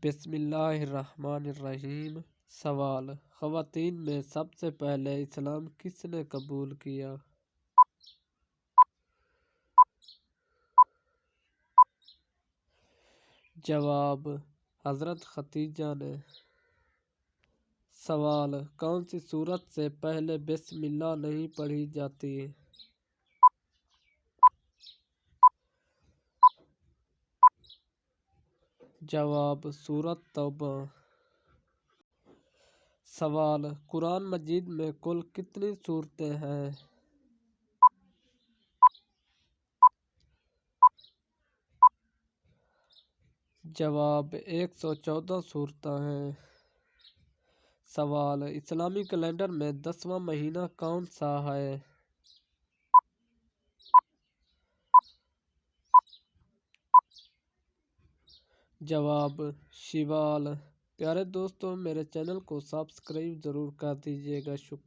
بسم اللہ الرحمن الرحیم۔ سوال: خواتین میں سب سے پہلے اسلام کس نے قبول کیا؟ جواب: حضرت خدیجہ نے۔ سوال: کون سی سورت سے پہلے بسم اللہ نہیں پڑھی جاتی؟ جواب: سورۃ توبہ۔ سوال: قرآن مجید میں کل کتنی سورتیں ہیں؟ جواب: 114 سورتیں ہیں۔ سوال: اسلامی کیلنڈر میں 10واں مہینہ کون سا ہے؟ جواب: شوال۔ پیارے دوستو، میرے چینل کو سبسکرائب ضرور کر دیجیے گا۔ شکریہ۔